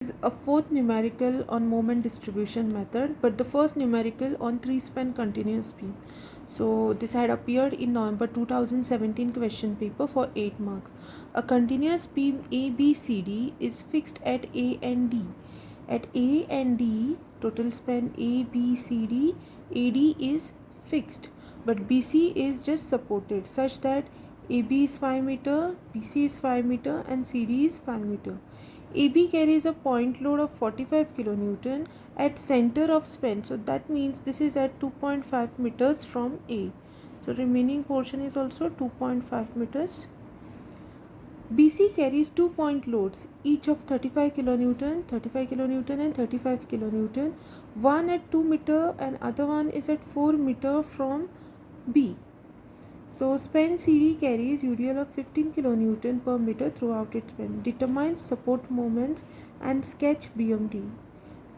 Is a fourth numerical on moment distribution method, but the first numerical on 3-span continuous beam. So this had appeared in November 2017 question paper for 8 marks. A continuous beam ABCD is fixed at A and D. At A and D, total span ABCD, AD is fixed, but BC is just supported such that AB is 5 meter, BC is 5 meter and CD is 5 meter. AB carries a point load of 45 kilonewton at center of span. So that means this is at 2.5 meters from A. So remaining portion is also 2.5 meters. BC carries 2 point loads, each of 35 kilonewton and 35 kilonewton. One at 2 meter and other one is at 4 meter from B. So span CD carries UDL of 15 kilonewton per meter throughout its span. Determine support moments and sketch BMD.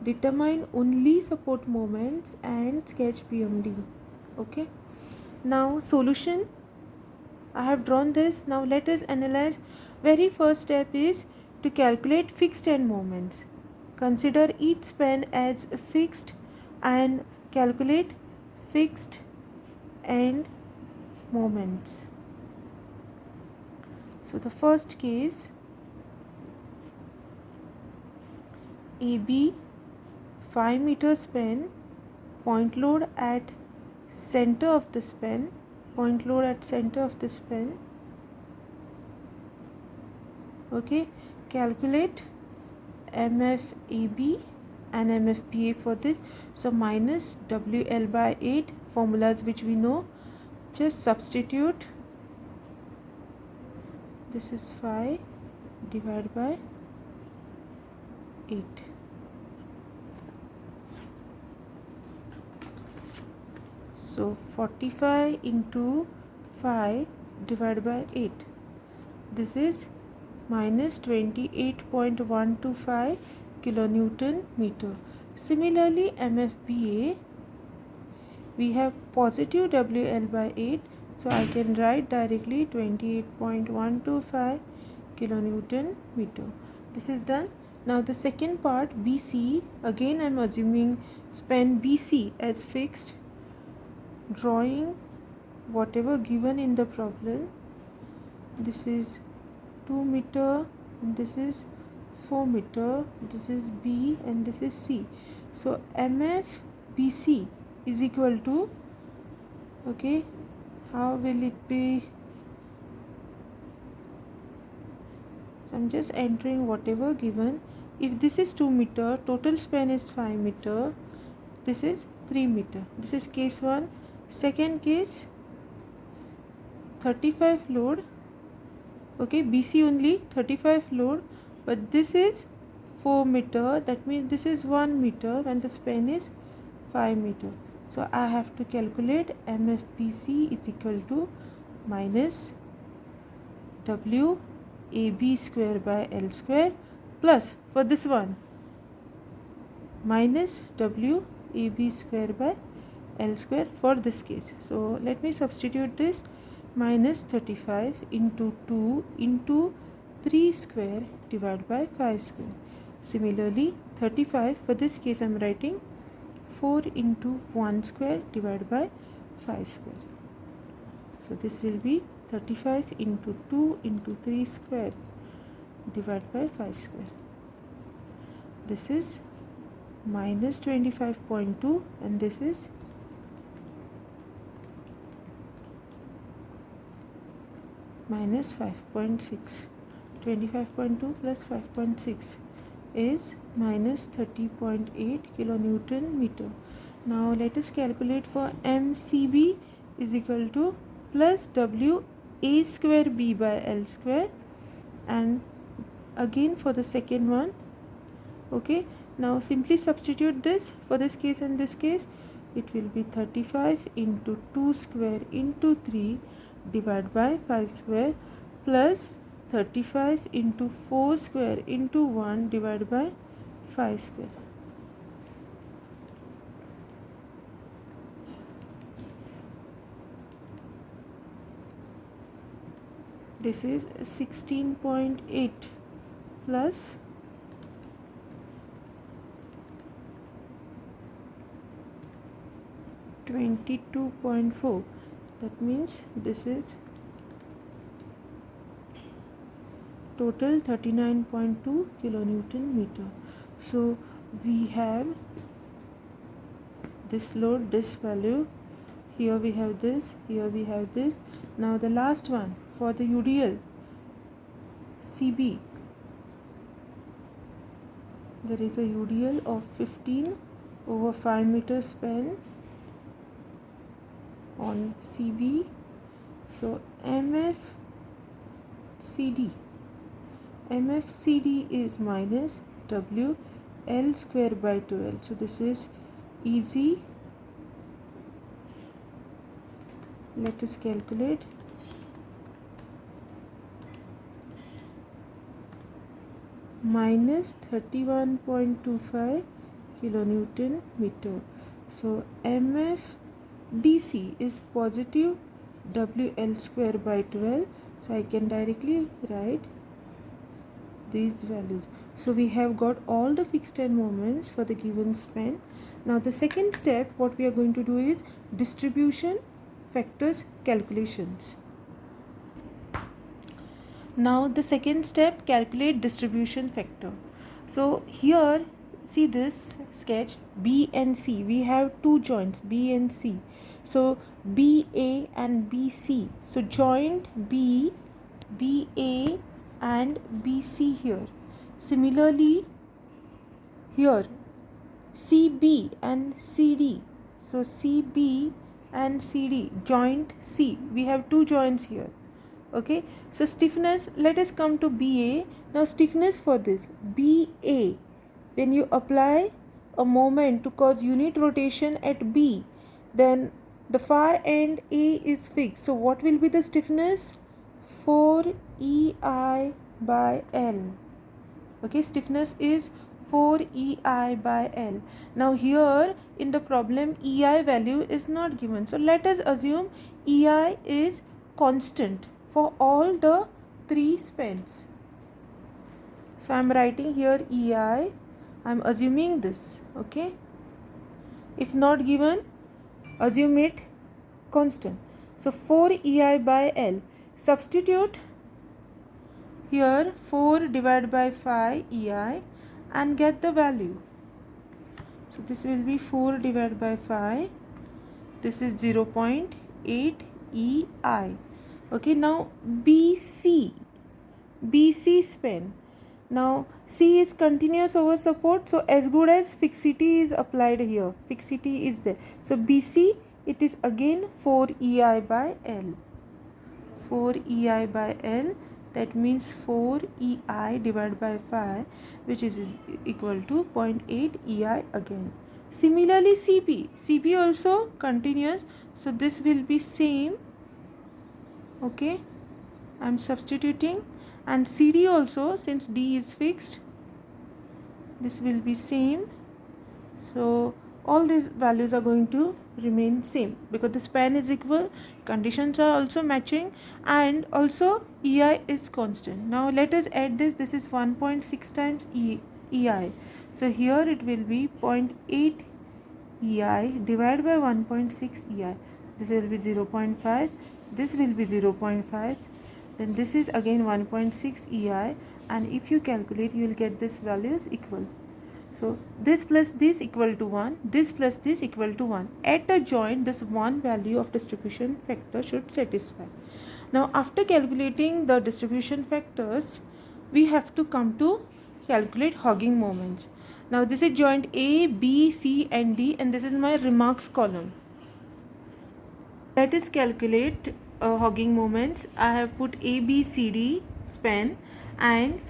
Determine only support moments and sketch BMD. Okay. Now solution. I have drawn this. Now let us analyze. Very first step is to calculate fixed end moments. Consider each span as fixed and calculate fixed end moments. So the first case, AB 5 meter span, point load at center of the span, point load at center of the span. Okay, calculate MFAB and MFBA for this. So minus WL by 8, formulas which we know, just substitute. This is 5 divided by 8. So 45 into 5 divided by 8. This is minus 28.125 kilonewton meter. Similarly, MFBA, we have positive WL by 8. So I can write directly 28.125 kilonewton meter. This is done. Now the second part, BC, again I am assuming span BC as fixed, drawing whatever given in the problem. This is 2 meter and this is 4 meter, this is B and this is C. So MFBC is equal to, okay, how will it be? So I'm just entering whatever given. If this is 2 meter, total span is 5 meter, this is 3 meter. This is case 1. Second case, 35 load, okay, BC only 35 load, but this is 4 meter, that means this is 1 meter and the span is 5 meter. So I have to calculate MFBC is equal to minus WAB square by L square plus, for this one, minus WAB square by L square for this case. So let me substitute this. Minus 35 into 2 into 3 square divided by 5 square. Similarly, 35 for this case I am writing 4 into 1 square divided by 5 square. So this will be 35 into 2 into 3 square divided by 5 square. This is minus 25.2 and this is minus 5.6. 25.2 plus 5.6 is minus 30.8 kilonewton meter. Now let us calculate for MCB is equal to plus WA square B by L square, and again for the second one. Okay, now simply substitute this for this case and this case. It will be 35 into 2 square into 3 divided by 5 square plus 35 into 4 square into 1 divided by 5 square. This is 16.8 plus 22.4. That means this is total 39.2 kilonewton meter. So we have this load, this value, here we have this, here we have this. Now the last one for the UDL CB, there is a UDL of 15 over 5 meter span on CB. So MFCD is minus W L square by 12. So this is easy. Let us calculate. Minus 31.25 kilonewton meter. So MFDC is positive WL square by 12. So I can directly write these values. So we have got all the fixed end moments for the given span. Now the second step, what we are going to do is distribution factors calculations. Now the second step, calculate distribution factor. So here, see this sketch, B and C, we have two joints B and C. So BA and BC, so joint B, BA and BC here. Similarly here CB and CD, so CB and CD, joint C, we have two joints here. Okay, so stiffness, let us come to BA. Now stiffness for this BA, when you apply a moment to cause unit rotation at B, then the far end A is fixed. So what will be the stiffness? 4EI by L. Okay, stiffness is 4EI by L. Now here in the problem EI value is not given. So let us assume EI is constant for all the three spans. So I am writing here EI, I am assuming this. Okay, if not given, assume it constant. So 4EI by L, substitute here 4 divided by 5 EI and get the value. So this will be 4 divided by 5, this is 0.8 EI. Okay, now BC span. Now C is continuous over support, so as good as fixity is applied here. Fixity is there. So BC, it is again 4EI by L. 4EI by L, that means 4EI divided by 5, which is equal to 0.8 EI again. Similarly CB also continuous, so this will be same. Okay, I am substituting, and CD also, since D is fixed, this will be same. So all these values are going to remain same because the span is equal, conditions are also matching, and also EI is constant. Now let us add this. This is 1.6 times EI. So here it will be 0.8 EI divided by 1.6 EI. This will be 0.5. This will be 0.5. Then this is again 1.6 EI, and if you calculate, you will get this values equal. So this plus this equal to 1, this plus this equal to 1. At a joint, this one value of distribution factor should satisfy. Now after calculating the distribution factors, we have to come to calculate hogging moments. Now this is joint A, B, C and D, and this is my remarks column. Let us calculate hogging moments. I have put A, B, C, D span, and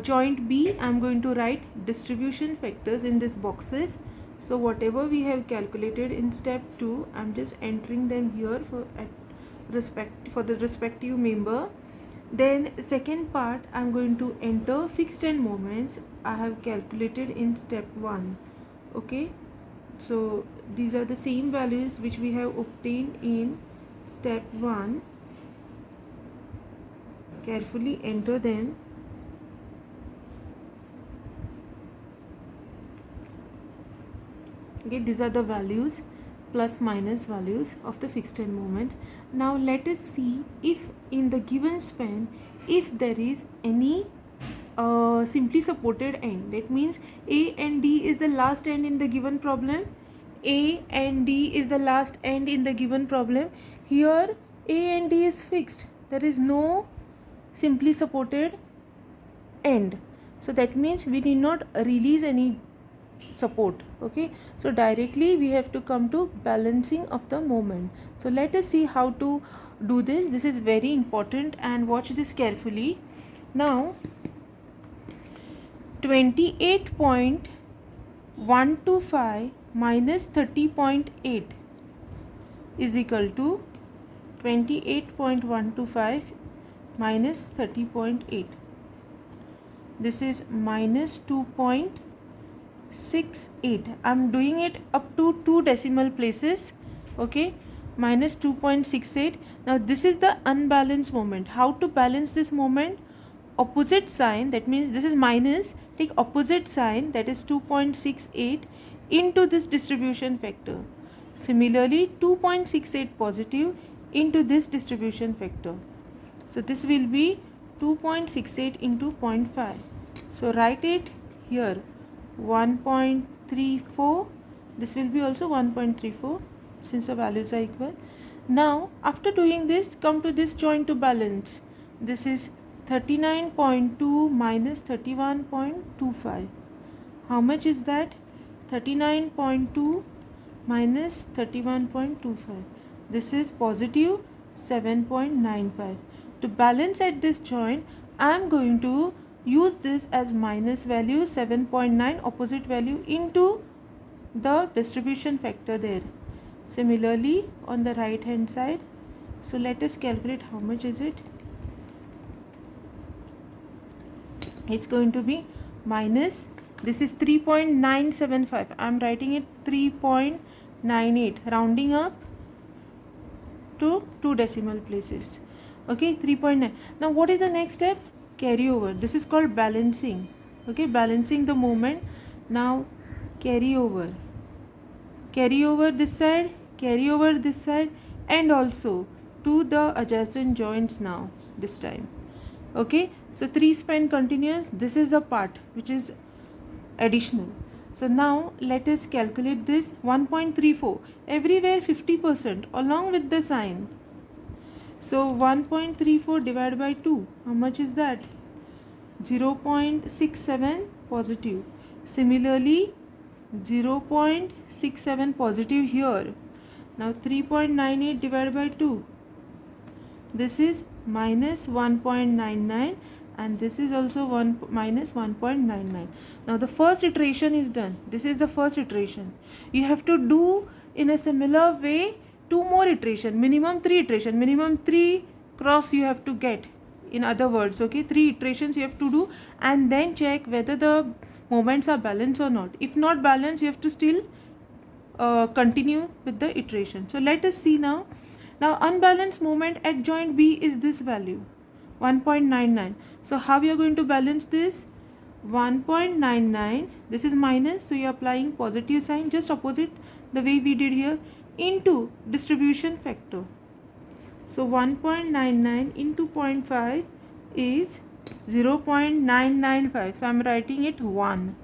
joint B, I am going to write distribution factors in these boxes. So whatever we have calculated in step 2, I am just entering them here for the respective member. Then second part, I am going to enter fixed end moments I have calculated in step 1. Okay, so these are the same values which we have obtained in step 1. Carefully enter them. Okay, these are the values plus minus values of the fixed end moment. Now let us see if in the given span, if there is any simply supported end. That means A and D is the last end in the given problem. A and D is the last end in the given problem. Here A and D is fixed. There is no simply supported end. So that means we need not release any support. Okay, so directly we have to come to balancing of the moment. So let us see how to do this. This is very important and watch this carefully. Now 28.125 minus 30.8 is equal to 28.125 minus 30.8. This is minus 2.68. I'm doing it up to 2 decimal places. Okay, minus 2.68. Now this is the unbalanced moment. How to balance this moment? Opposite sign, that means this is minus, take opposite sign, that is 2.68 into this distribution factor. Similarly 2.68 positive into this distribution factor. So this will be 2.68 into 0.5. So write it here 1.34. This will be also 1.34 since the values are equal. Now after doing this, come to this joint to balance. This is 39.2 minus 31.25. How much is that? 39.2 minus 31.25. This is positive 7.95. To balance at this joint, I am going to use this as minus value 7.9, opposite value, into the distribution factor there. Similarly on the right hand side. So let us calculate how much is it. It's going to be minus, this is 3.975. I am writing it 3.98, rounding up to 2 decimal places. Okay, 3.9. Now what is the next step? Carry over. This is called balancing. Okay, balancing the moment. Now carry over this side, carry over this side, and also to the adjacent joints now this time. Okay, so 3 span continuous. This is a part which is additional. So now let us calculate this. 1.34, everywhere 50% along with the sign. So 1.34 divided by 2, how much is that? 0.67 positive. Similarly 0.67 positive here. Now 3.98 divided by 2, this is minus 1.99, and this is also minus 1.99. Now the first iteration is done. This is the first iteration. You have to do in a similar way 2 more iteration, minimum 3 iteration, minimum 3 cross you have to get. In other words, okay, 3 iterations you have to do, and then check whether the moments are balanced or not. If not balanced, you have to still continue with the iteration. So let us see now. Now unbalanced moment at joint B is this value 1.99. So how we are going to balance this? 1.99, this is minus, so you are applying positive sign just opposite the way we did here, into distribution factor. So 1.99 into 0.5 is 0.995. So I am writing it 1.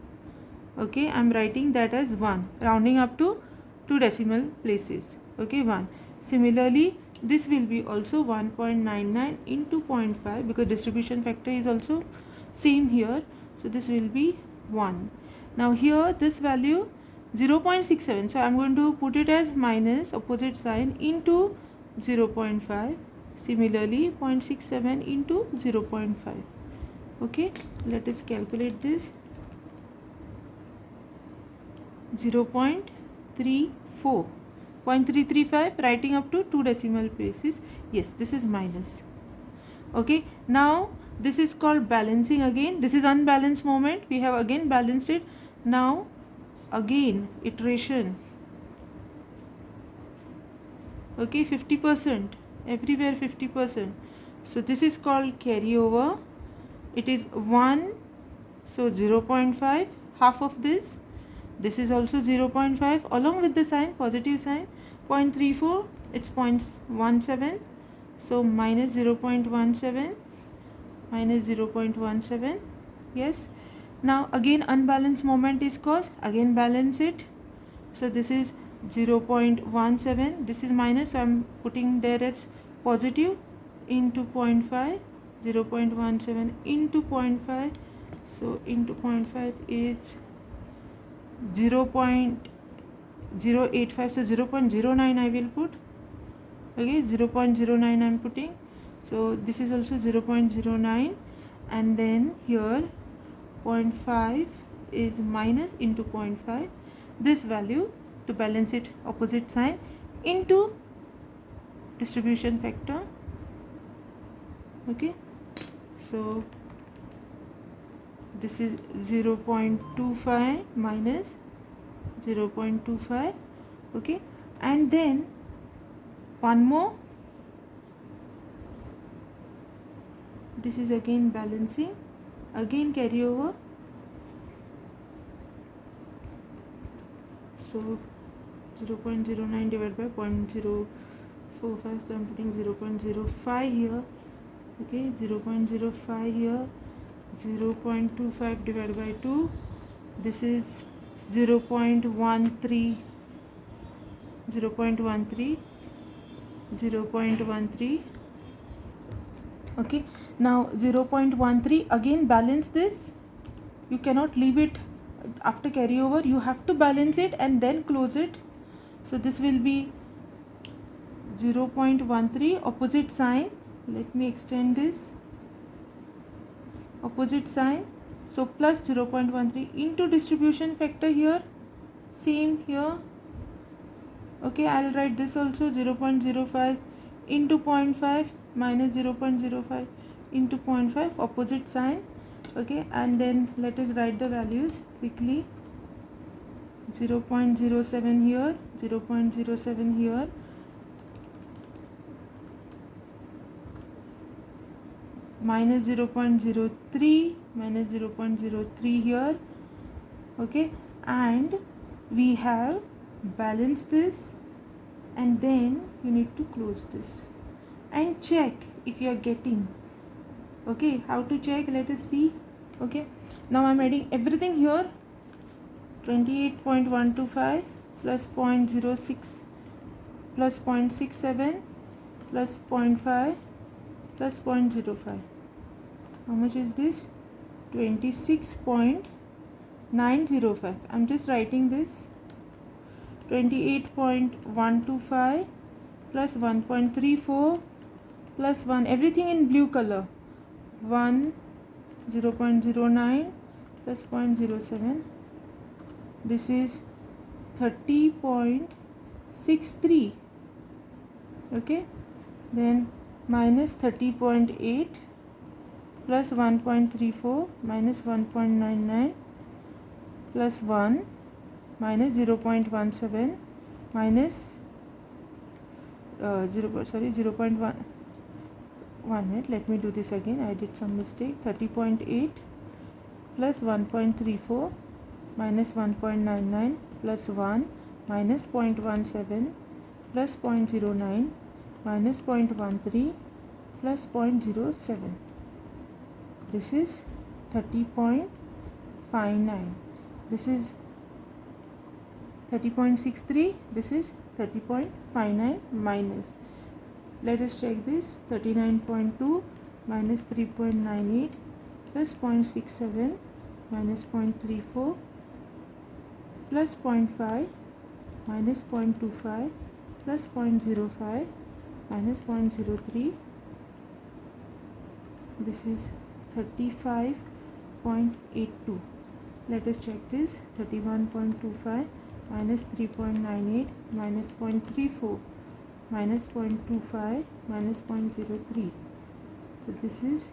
Okay, I am writing that as 1, rounding up to 2 decimal places. Okay, 1. Similarly, this will be also 1.99 into 0.5, because distribution factor is also same here. So this will be 1. Now here this value 0.67. So I am going to put it as minus, opposite sign, into 0.5. Similarly 0.67 into 0.5. Okay, let us calculate this. 0.34. 0.335, writing up to 2 decimal places. Yes, this is minus. Okay, now this is called balancing again. This is unbalanced moment. We have again balanced it. Now again iteration. Okay, 50%, everywhere 50%. So this is called carryover. It is 1, so 0.5, half of this. This is also 0.5 along with the sign, positive sign. 0.34, it's 0.17, so minus 0.17, minus 0.17. Yes. Now again unbalanced moment is caused, again balance it. So this is 0.17, this is minus, so I'm putting there as positive, into 0.5, 0.17 into 0.5, so into 0.5 is 0.085, so 0.09 I will put. Okay, 0.09 I'm putting, so this is also 0.09, and then here 0.5 is minus into 0.5, this value to balance it, opposite sign, into distribution factor. Okay, so this is 0.25 minus 0.25. okay, and then one more, this is again balancing, again carry over, so 0.09 divided by 0.045, so I'm putting 0.05 here. Okay, 0.05 here, 0.25 divided by 2, this is 0.13, 0.13, 0.13. okay, now 0.13, again balance this, you cannot leave it after carryover, you have to balance it and then close it. So this will be 0.13, opposite sign, let me extend this, opposite sign, so plus 0.13 into distribution factor here, same here. Okay, I'll write this also, 0.05 into 0.5 minus 0.05 into 0.5, opposite sign. Okay, and then let us write the values quickly. 0.07 here, 0.07 here, minus 0.03, minus 0.03 here. Okay, and we have balanced this, and then you need to close this and check if you are getting. Okay, how to check, let us see. Okay, now I'm adding everything here, 28.125 plus 0.06 plus 0.67 plus 0.5 plus 0.05. How much is this? 26.905. I'm just writing this. 28.125 plus 1.34 plus 1, everything in blue color, 1, 0.09 plus 0.07, this is 30.63. okay, then minus 30.8 plus 1.34 minus 1.99 plus 1 minus 0.17 minus 0.1. 1 minute, let me do this again, I did some mistake. 30.8 plus 1.34 minus 1.99 plus 1 minus 0.17 plus 0.09 minus 0.13 plus 0.07. This is 30.59. This is 30.63. This is 30.59 minus. Let us check this. 39.2 minus 3.98 plus 0.67 minus 0.34 plus 0.5 minus 0.25 plus 0.05 minus 0.03. This is 35.82. Let us check this. 31.25 minus 3.98 minus 0.34 minus 0.25 minus 0.03. So this is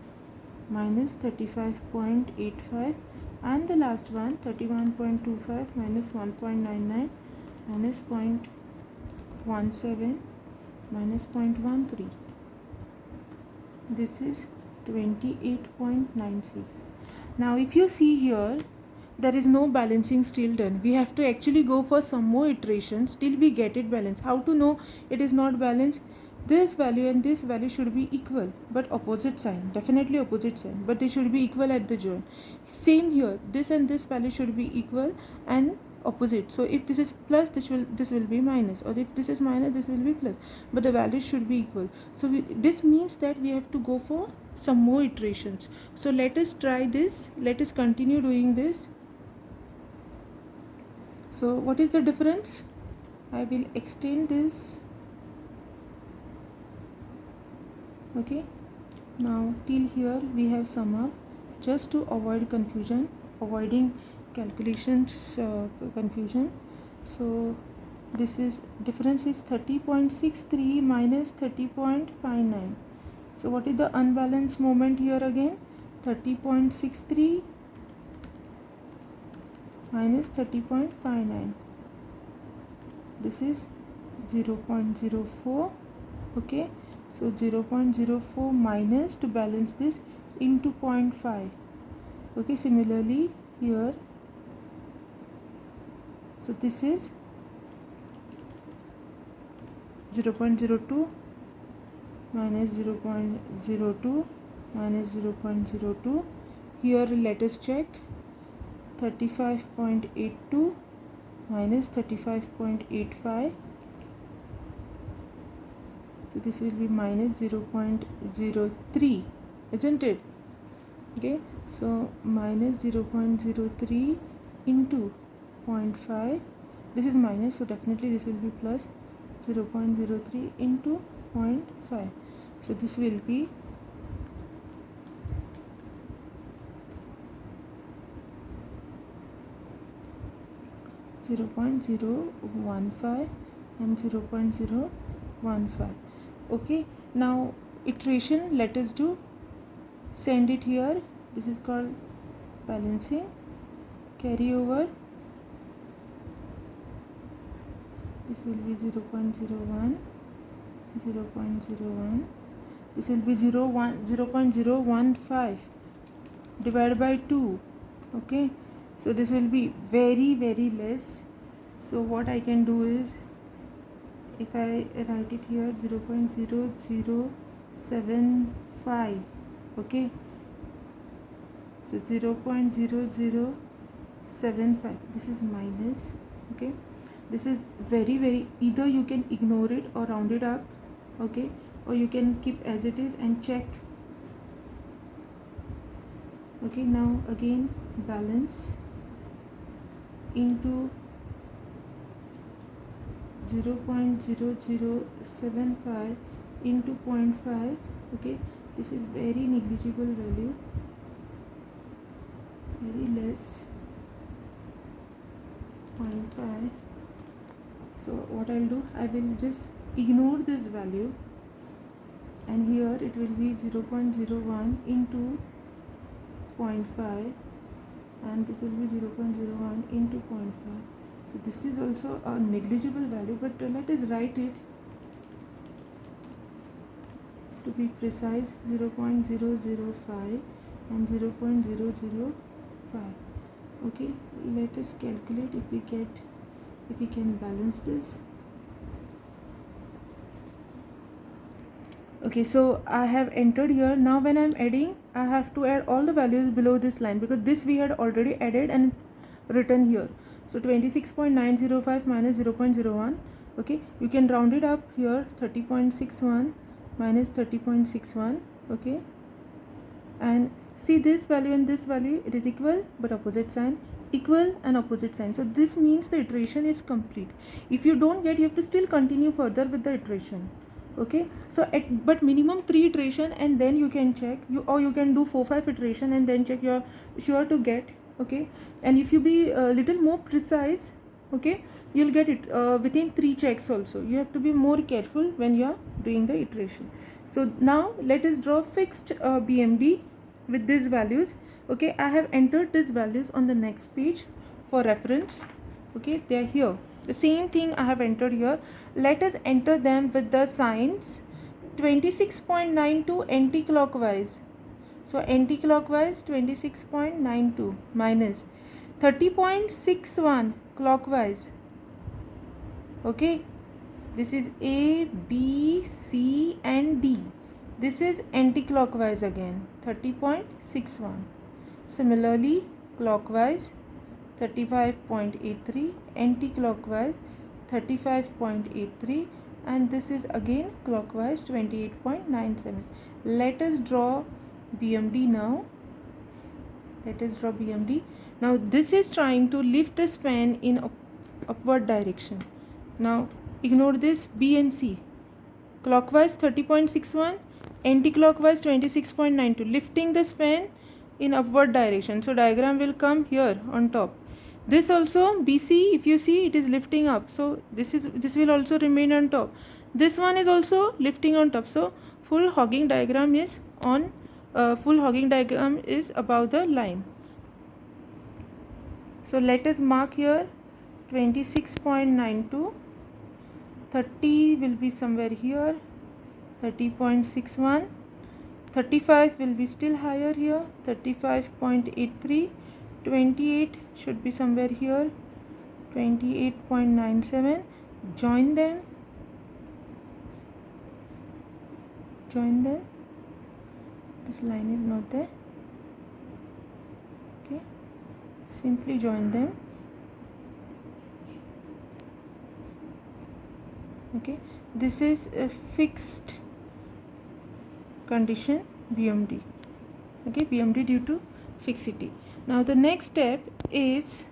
minus 35.85, and the last one 31.25 minus 1.99 minus 0.17 minus 0.13. This is 28.96. Now if you see here, there is no balancing still done. We have to actually go for some more iterations till we get it balanced. How to know it is not balanced? This value and this value should be equal but opposite sign, definitely opposite sign, but they should be equal at the join. Same here, this and this value should be equal and opposite. So if this is plus, this will be minus, or if this is minus, this will be plus, but the values should be equal. So this means that we have to go for some more iterations. So let us try this, let us continue doing this. So what is the difference? I will extend this. Okay, now till here we have sum up, just to avoid confusion, avoiding calculations confusion. So this is difference is 30.63 minus 30.59. So what is the unbalanced moment here again? 30.63 minus 30.59. This is 0.04. okay, so 0.04 minus, to balance this, into 0.5. okay, similarly here, so this is 0.02 minus 0.02 minus 0.02. Here let us check, 35.82 minus 35.85. so this will be minus 0.03, isn't it? Okay, so minus 0.03 into 0.5. this is minus, so definitely this will be plus. 0.03 into 0.5. so this will be 0.015 and 0.015. okay, now iteration let us do. Send it here, this is called balancing. Carry over, this will be 0.01, 0.01. this will be 0.015 divided by 2. okay, so this will be very less. So what I can do is, if I write it here, 0.0075. okay, so 0.0075, this is minus. okay, this is very, either you can ignore it or round it up, okay, or you can keep as it is and check. okay, now again balance into 0.0075 into 0.5. okay, this is very negligible value, very less, 0.5. so what I'll do, I will just ignore this value, and here it will be 0.01 into 0.5, and this will be 0.01 into 0.5. so this is also a negligible value, but let us write it to be precise, 0.005 and 0.005. okay, let us calculate if we can balance this. okay, so I have entered here. Now when I'm adding, I have to add all the values below this line, because this we had already added and written here. So 26.905 minus 0.01. okay, you can round it up here, 30.61 minus 30.61. okay, and see this value and this value, it is equal but opposite sign, equal and opposite sign. So this means the iteration is complete. If you don't get, you have to still continue further with the iteration. okay, so but minimum 3 iteration, and then you can check, you can do 4-5 iteration and then check, you're sure to get. okay, and if you be a little more precise, okay, you'll get it within 3 checks also. You have to be more careful when you are doing the iteration. So now let us draw fixed BMD with these values. okay, I have entered these values on the next page for reference. okay, they are here, the same thing I have entered here. Let us enter them with the signs. 26.92 anti-clockwise, so anti-clockwise 26.92 minus 30.61 clockwise. Okay, this is A, B, C and D. This is anti-clockwise again, 30.61. Similarly, clockwise 35.83, anti-clockwise 35.83, and this is again clockwise 28.97. Let us draw BMD now. Let us draw BMD. Now this is trying to lift the span in upward direction. Now ignore this, B and C. Clockwise 30.61, anti-clockwise 26.92, lifting the span in upward direction. So diagram will come here on top. This also BC, if you see, it is lifting up. So this will also remain on top. This one is also lifting on top. So full hogging diagram is above the line. So let us mark here 26.92. 30 will be somewhere here, 30.61, 35 will be still higher here, 35.83, 28 should be somewhere here, 28.97. Join them. This line is not there. Okay, simply join them. Okay, this is a fixed condition BMD. Okay, BMD due to fixity. Now the next step is